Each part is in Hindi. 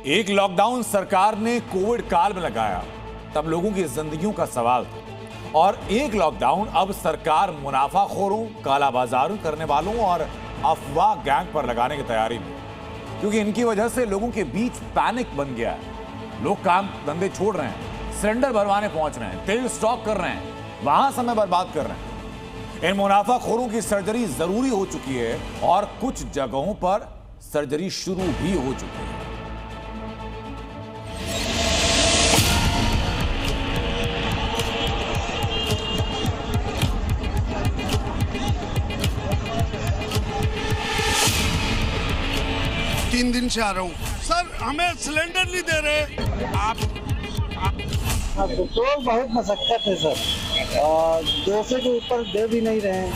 एक लॉकडाउन सरकार ने कोविड काल में लगाया, तब लोगों की जिंदगियों का सवाल था। और एक लॉकडाउन अब सरकार मुनाफाखोरों, कालाबाजारी करने वालों और अफवाह गैंग पर लगाने की तैयारी में, क्योंकि इनकी वजह से लोगों के बीच पैनिक बन गया है। लोग काम धंधे छोड़ रहे हैं, सिलेंडर भरवाने पहुंच रहे हैं, तेल स्टॉक कर रहे हैं, वहां समय बर्बाद कर रहे हैं। इन मुनाफाखोरों की सर्जरी जरूरी हो चुकी है और कुछ जगहों पर सर्जरी शुरू भी हो चुकी है। तीन दिन से आ रहा हूँ सर, हमें सिलेंडर नहीं दे रहे। आप पेट्रोल बहुत मशक्कत है सर, 200 के ऊपर दे भी नहीं रहे हैं।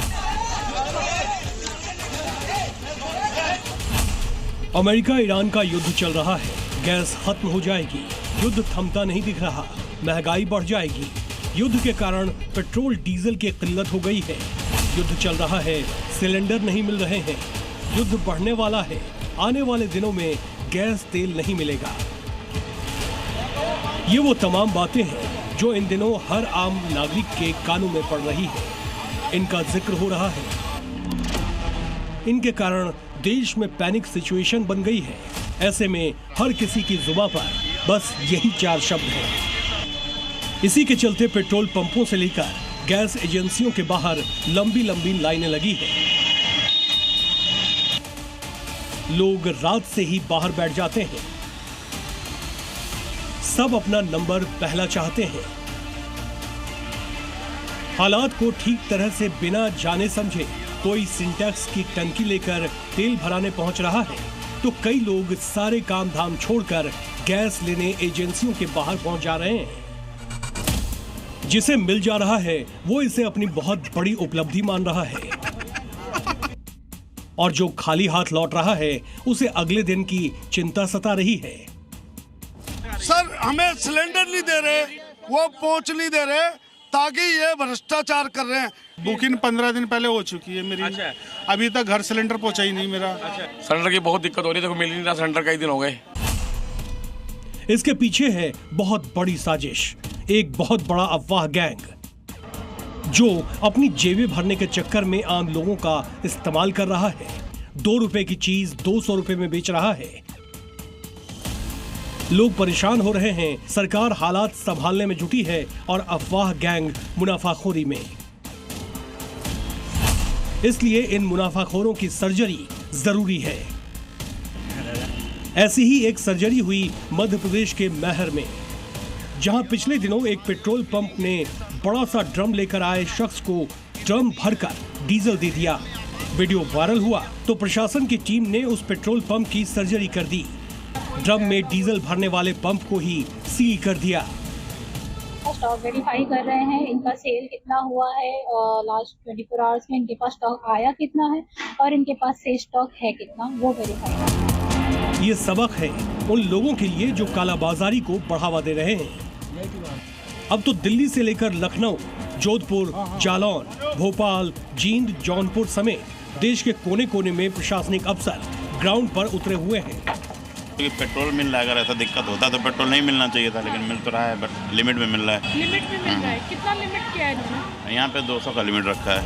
अमेरिका ईरान का युद्ध चल रहा है, गैस खत्म हो जाएगी, युद्ध थमता नहीं दिख रहा, महंगाई बढ़ जाएगी। युद्ध के कारण पेट्रोल डीजल की किल्लत हो गई है। युद्ध चल रहा है, सिलेंडर नहीं मिल रहे हैं, युद्ध बढ़ने वाला है, आने वाले दिनों में गैस तेल नहीं मिलेगा। ये वो तमाम बातें हैं जो इन दिनों हर आम नागरिक के कानों में पड़ रही है, इनका जिक्र हो रहा है। इनके कारण देश में पैनिक सिचुएशन बन गई है। ऐसे में हर किसी की जुबान पर बस यही 4 शब्द हैं। इसी के चलते पेट्रोल पंपों से लेकर गैस एजेंसियों के बाहर लंबी लंबी लाइनें लगी हैं। लोग रात से ही बाहर बैठ जाते हैं, सब अपना नंबर पहला चाहते हैं। हालात को ठीक तरह से बिना जाने समझे कोई सिंटेक्स की टंकी लेकर तेल भराने पहुंच रहा है, तो कई लोग सारे काम धाम छोड़कर गैस लेने एजेंसियों के बाहर पहुंच जा रहे हैं। जिसे मिल जा रहा है वो इसे अपनी बहुत बड़ी उपलब्धि मान रहा है, और जो खाली हाथ लौट रहा है उसे अगले दिन की चिंता सता रही है। सर हमें सिलेंडर नहीं दे रहे, वो पहुंच नहीं दे रहे, ताकि ये भ्रष्टाचार कर रहे हैं। बुकिंग 15 दिन पहले हो चुकी है मेरी। अच्छा। अभी तक घर सिलेंडर पहुंचा ही नहीं मेरा। अच्छा। सिलेंडर की बहुत दिक्कत हो रही है, देखो मिल नहीं रहा सिलेंडर, कई दिन हो गए। इसके पीछे है बहुत बड़ी साजिश, एक बहुत बड़ा अफवाह गैंग जो अपनी जेबें भरने के चक्कर में आम लोगों का इस्तेमाल कर रहा है। 2 रुपए की चीज 200 रुपए में बेच रहा है। लोग परेशान हो रहे हैं, सरकार हालात संभालने में जुटी है और अफवाह गैंग मुनाफाखोरी में। इसलिए इन मुनाफाखोरों की सर्जरी जरूरी है। ऐसी ही एक सर्जरी हुई मध्य प्रदेश के मैहर में, जहां पिछले दिनों एक पेट्रोल पंप ने बड़ा सा ड्रम लेकर आए शख्स को ड्रम भरकर डीजल दे दिया। वीडियो वायरल हुआ तो प्रशासन की टीम ने उस पेट्रोल पंप की सर्जरी कर दी। ड्रम में डीजल भरने वाले पंप को ही सील कर दिया। स्टॉक वेरीफाई कर रहे हैं, इनका सेल कितना हुआ है लास्ट 24 आवर्स में, इनके पास स्टॉक आया कितना है और इनके पास से स्टॉक है कितना, वो वेरीफाई कर रहे हैं। ये सबक है उन लोगों के लिए जो कालाबाजारी को बढ़ावा दे रहे हैं। अब तो दिल्ली से लेकर लखनऊ, जोधपुर, जालौन, भोपाल, जींद, जौनपुर समेत देश के कोने कोने में प्रशासनिक अफसर ग्राउंड पर उतरे हुए हैं। पेट्रोल मिल रहा है, अगर ऐसा दिक्कत होता तो पेट्रोल नहीं मिलना चाहिए था, लेकिन मिल तो रहा है, बट लिमिट में मिल रहा है। लिमिट में मिल रहा है, कितना लिमिट किया है इन्होंने? यहाँ पे 200 का लिमिट रखा है।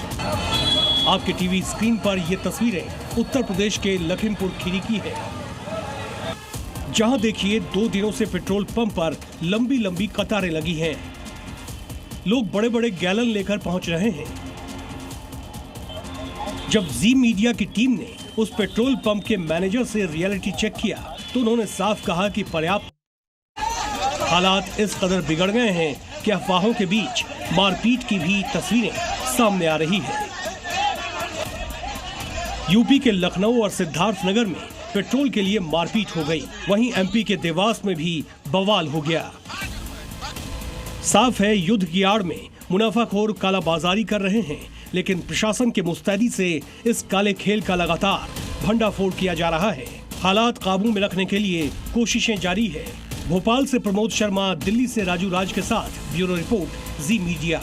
आपके टीवी स्क्रीन पर ये तस्वीरें उत्तर प्रदेश के लखीमपुर खीरी की है, जहां देखिए 2 दिनों से पेट्रोल पंप पर लंबी लंबी कतारें लगी हैं। लोग बड़े बड़े गैलन लेकर पहुंच रहे हैं। जब जी मीडिया की टीम ने उस पेट्रोल पंप के मैनेजर से रियलिटी चेक किया तो उन्होंने साफ कहा कि पर्याप्त हालात इस कदर बिगड़ गए हैं कि अफवाहों के बीच मारपीट की भी तस्वीरें सामने आ रही है। यूपी के लखनऊ और सिद्धार्थनगर में पेट्रोल के लिए मारपीट हो गई, वहीं एमपी के देवास में भी बवाल हो गया। साफ है युद्ध की आड़ में मुनाफाखोर कालाबाजारी कर रहे हैं, लेकिन प्रशासन के मुस्तैदी से इस काले खेल का लगातार भंडाफोड़ किया जा रहा है। हालात काबू में रखने के लिए कोशिशें जारी है। भोपाल से प्रमोद शर्मा, दिल्ली से राजू राज के साथ ब्यूरो रिपोर्ट, जी मीडिया।